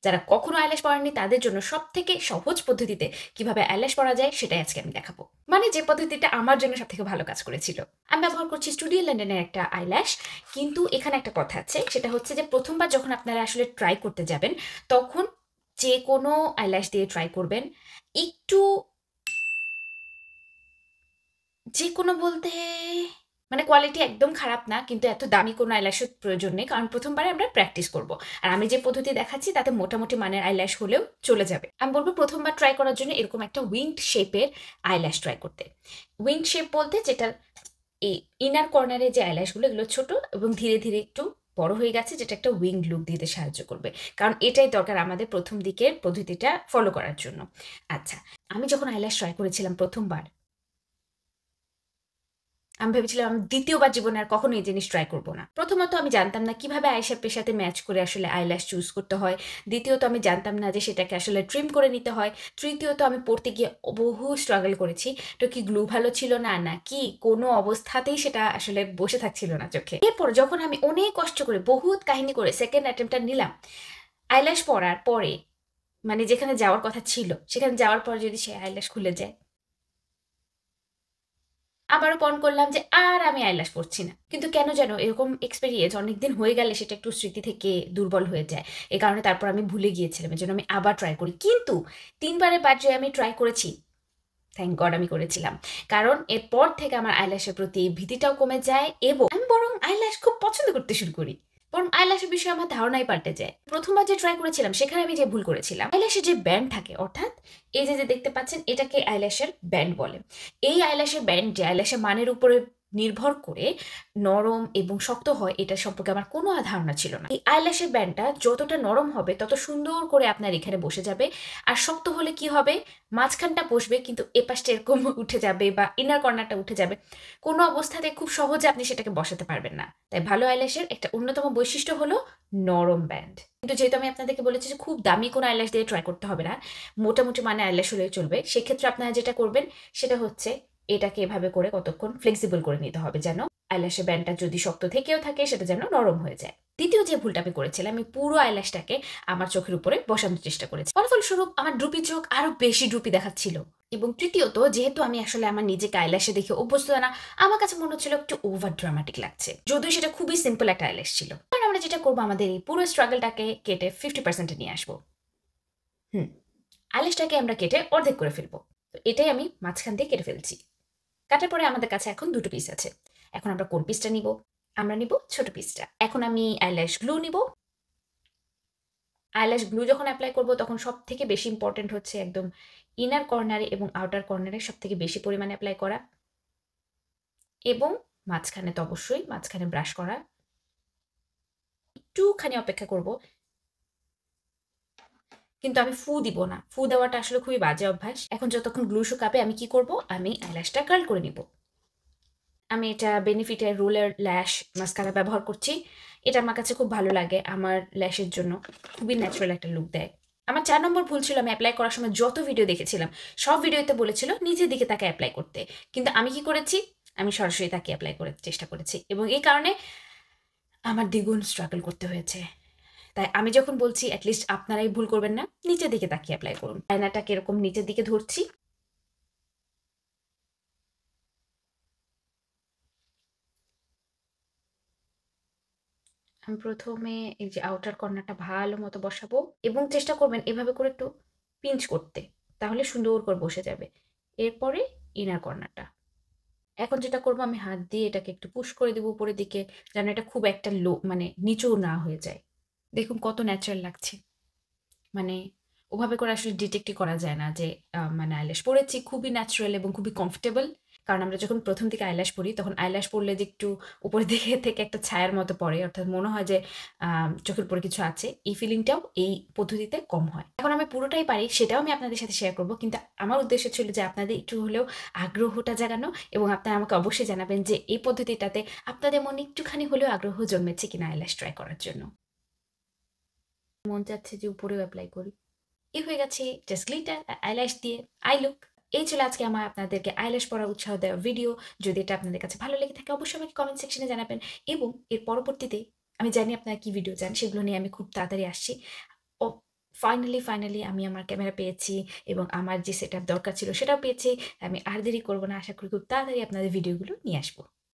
যারা কখনো আইল্যাশ পড়েননি তাদের জন্য সবথেকে সহজ পদ্ধতিতে কিভাবে আইল্যাশ পরা যায় সেটাই আজকে আমি দেখাবো। মানে যে পদ্ধতিটা আমার জন্য সবথেকে ভালো কাজ করেছিল। আমি ব্যবহার করছি স্টুডিও লন্ডনের একটা আইল্যাশ। কিন্তু এখানে একটা কথা আছে, সেটা হচ্ছে যে প্রথমবার যখন আপনারা আসলে ট্রাই করতে যাবেন তখন যে কোনো আইল্যাশ দিয়ে ট্রাই করবেন। একটু যে কোনো বলতে মানে কোয়ালিটি একদম খারাপ না, কিন্তু এত দামি কোনো আইল্যাশের প্রয়োজন নেই, কারণ প্রথমবারে আমরা প্র্যাকটিস করব। আর আমি যে পদ্ধতি দেখাচ্ছি তাতে মোটামুটি মানের আইল্যাশ হলেও চলে যাবে। আমি বলবো প্রথমবার ট্রাই করার জন্য এরকম একটা উইংড শেপের আইল্যাশ ট্রাই করতে। উইংড শেপ বলতে যেটা এই ইনার কর্নারে যে আইল্যাশগুলো এগুলো ছোট এবং ধীরে ধীরে একটু বড় হয়ে গেছে, যেটা একটা উইং লুক দিতে সাহায্য করবে, কারণ এটাই দরকার আমাদের প্রথম দিকের পদ্ধতিটা ফলো করার জন্য। আচ্ছা, আমি যখন আইল্যাশ ট্রাই করেছিলাম প্রথমবার, আমি ভেবেছিলাম আমি দ্বিতীয়বার জীবনে আর কখনো এই জিনিস ট্রাই করব না। প্রথমত আমি জানতাম না কিভাবে আই শেপের সাথে ম্যাচ করে আসলে আইল্যাশ চুজ করতে হয়। দ্বিতীয়ত আমি জানতাম না যে সেটাকে আসলে ট্রিম করে নিতে হয়। তৃতীয়ত আমি পড়তে গিয়ে বহু স্ট্রাগল করেছি। তো কি গ্লু ভালো ছিল না, নাকি কোনো অবস্থাতেই সেটা আসলে বসে থাকছিল না চোখে। এরপর যখন আমি অনেক কষ্ট করে বহুত কাহিনী করে সেকেন্ড অ্যাটেম্পটা নিলাম, আইল্যাশ পরার পরে মানে যেখানে যাওয়ার কথা ছিল সেখানে যাওয়ার পর যদি সে আইল্যাশ খুলে যায়, আবারও পণ করলাম যে আর আমি আইল্যাশ পড়ছি না। কিন্তু কেন যেন এরকম এক্সপেরিয়েন্স অনেকদিন হয়ে গেলে সেটা একটু স্মৃতি থেকে দুর্বল হয়ে যায়। এ কারণে তারপর আমি ভুলে গিয়েছিলাম। এজন্য আমি আবার ট্রাই করি। কিন্তু ৩ বারের বার যে আমি ট্রাই করেছি, থ্যাংক গড আমি করেছিলাম। কারণ এরপর থেকে আমার আইল্যাশের প্রতি ভীতিটাও কমে যায় এবং আমি বরং আইল্যাশ খুব পছন্দ করতে শুরু করি। বরং আইল্যাশের বিষয়ে আমার ধারণাই পাল্টে যায়। প্রথমবার যে ট্রাই করেছিলাম সেখানে আমি যে ভুল করেছিলাম, আইল্যাশের যে ব্যান্ড থাকে, অর্থাৎ এই যে দেখতে পাচ্ছেন এটাকে আইল্যাশের ব্যান্ড বলে। এই আইল্যাশের ব্যান্ড যে আইল্যাশের মানের উপরে নির্ভর করে নরম এবং শক্ত হয় এটা সম্পর্কে আমার কোনো ধারণা ছিল না। এই আইল্যাশের ব্যান্ডটা যতটা নরম হবে তত সুন্দর করে আপনার এখানে বসে যাবে। আর শক্ত হলে কি হবে, মাঝখানটা বসবে কিন্তু এপাশটা এরকম উঠে যাবে বা ইনার কর্নারটা উঠে যাবে। কোনো অবস্থাতে খুব সহজে আপনি সেটাকে বসাতে পারবেন না। তাই ভালো আইল্যাশের একটা অন্যতম বৈশিষ্ট্য হলো নরম ব্যান্ড। কিন্তু যেহেতু আমি আপনাদেরকে বলেছি যে খুব দামি কোনো আইল্যাশ দিয়ে ট্রাই করতে হবে না, মোটামুটি মানে আইল্যাশ হলেও চলবে। সেক্ষেত্রে আপনারা যেটা করবেন সেটা হচ্ছে এটাকে এভাবে করে কতক্ষণ ফ্লেক্সিবল করে নিতে হবে, যেন আইল্যাশের ব্যান্ডটা যদি শক্ত থেকেও থাকে সেটা যেন নরম হয়ে যায়। দ্বিতীয় যে ভুলটা আমি করেছিলাম, আমি পুরো আইল্যাশটাকে আমার চোখের উপরে বসানোর চেষ্টা করেছি। ফলস্বরূপ আমার ড্রুপি চোখ আরো বেশি ড্রুপি দেখাচ্ছিল। এবং তৃতীয়ত, যেহেতু আমি আসলে আমার নিজেকে আইল্যাশে দেখে অভ্যস্ত না, আমার কাছে মনে হচ্ছিল একটু ওভার ড্রামাটিক লাগছে, যদিও সেটা খুবই সিম্পল একটা আইল্যাশ ছিল। কারণ আমরা যেটা করবো, আমাদের এই পুরো স্ট্রাগলটাকে কেটে 50% নিয়ে আসবো। আইল্যাশটাকে আমরা কেটে অর্ধেক করে ফেলবো। তো এটাই আমি মাঝখান দিয়ে কেটে ফেলছি। কাটার পরে আমাদের কাছে এখন দুটো পিস আছে। এখন আমরা কোন পিসটা নিব? আমরা নিব ছোট পিসটা। এখন আমি আইল্যাশ গ্লু নিব। আইল্যাশ গ্লু যখন অ্যাপ্লাই করব তখন সব থেকে বেশি ইম্পর্টেন্ট হচ্ছে একদম ইনার কর্নারে এবং আউটার কর্নারে সব থেকে বেশি পরিমাণে অ্যাপ্লাই করা, এবং মাঝখানে তো অবশ্যই মাঝখানে ব্রাশ করা। একটুখানি অপেক্ষা করব, কিন্তু আমি ফু দিব না। ফু দেওয়াটা আসলে খুবই বাজে অভ্যাস। এখন যতক্ষণ গ্লু শুকাবে আমি কি করব, আমি আইল্যাশটা কার্ল করে নিব। আমি এটা বেনিফিটের রোলার ল্যাশ মাস্কারা ব্যবহার করছি। এটা আমার কাছে খুব ভালো লাগে, আমার ল্যাশের জন্য খুবই ন্যাচারাল একটা লুক দেয়। আমার ৪ নম্বর ভুল ছিল, আমি অ্যাপ্লাই করার সময় যত ভিডিও দেখেছিলাম সব ভিডিওতে বলেছিল নিজের দিকে তাকে অ্যাপ্লাই করতে। কিন্তু আমি কি করেছি, আমি সরাসরি তাকে অ্যাপ্লাই করার চেষ্টা করেছি এবং এই কারণে আমার দ্বিগুণ স্ট্রাগল করতে হয়েছে। তাই আমি যখন বলছি অ্যাটলিস্ট আপনারাই ভুল করবেন না, নিচের দিকে তাকিয়ে অ্যাপ্লাই করুন। আয়নাটাকে এরকম নিচের দিকে ধরছি, আমি প্রথমে এই যে আউটার কর্নারটা ভালো মতো বসাবো এবং চেষ্টা করবেন এভাবে করে একটু পিঞ্চ করতে, তাহলে সুন্দর করে বসে যাবে। এরপরে ইনার কর্নারটা। এখন যেটা করবো, আমি হাত দিয়ে এটাকে একটু পুশ করে দেবো উপরের দিকে, যেন এটা খুব একটা লো মানে নিচু না হয়ে যায়। দেখুন কত ন্যাচারাল লাগছে। মানে ওভাবে করে আসলে ডিটেক্টই করা যায় না যে মানে আইল্যাশ পরেছি। খুবই ন্যাচারাল এবং খুবই কমফোর্টেবল। কারণ আমরা যখন প্রথম দিকে আইল্যাশ পরি তখন আইল্যাশ পরলে যে একটু উপরের দিকে থেকে একটা ছায়ার মতো পড়ে, অর্থাৎ মনে হয় যে চোখের উপরে কিছু আছে, এই ফিলিংটাও এই পদ্ধতিতে কম হয়। এখন আমি পুরোটাই পারি সেটাও আমি আপনাদের সাথে শেয়ার করব, কিন্তু আমার উদ্দেশ্য ছিল যে আপনাদের একটু হলেও আগ্রহটা জাগানো, এবং আপনারা আমাকে অবশ্যই জানাবেন যে এই পদ্ধতিটাতে আপনাদের মনে একটুখানি হলেও আগ্রহ জন্মেছে কিনা আইল্যাশ ট্রাই করার জন্য। মন চাচ্ছে যে উপরেও অ্যাপ্লাই করি। হয়ে গেছে জাস্ট গ্লিটার আইল্যাশ দিয়ে আই লুক। এই ছিল আজকে আমার আপনাদেরকে আইল্যাশ পড়ার উৎসাহ দেওয়া ভিডিও। যদি এটা আপনাদের কাছে ভালো লেগে থাকে অবশ্যই আমাকে কমেন্ট সেকশনে জানাবেন, এবং এর পরবর্তীতে আমি জানি আপনারা কি ভিডিও চান, সেগুলো নিয়ে আমি খুব তাড়াতাড়ি আসছি। ও ফাইনালি আমি আমার ক্যামেরা পেয়েছি এবং আমার যে সেটআপ দরকার ছিল সেটাও পেয়েছি। আমি আর দেরি করব না। আশা করি খুব তাড়াতাড়ি আপনাদের ভিডিওগুলো নিয়ে আসব।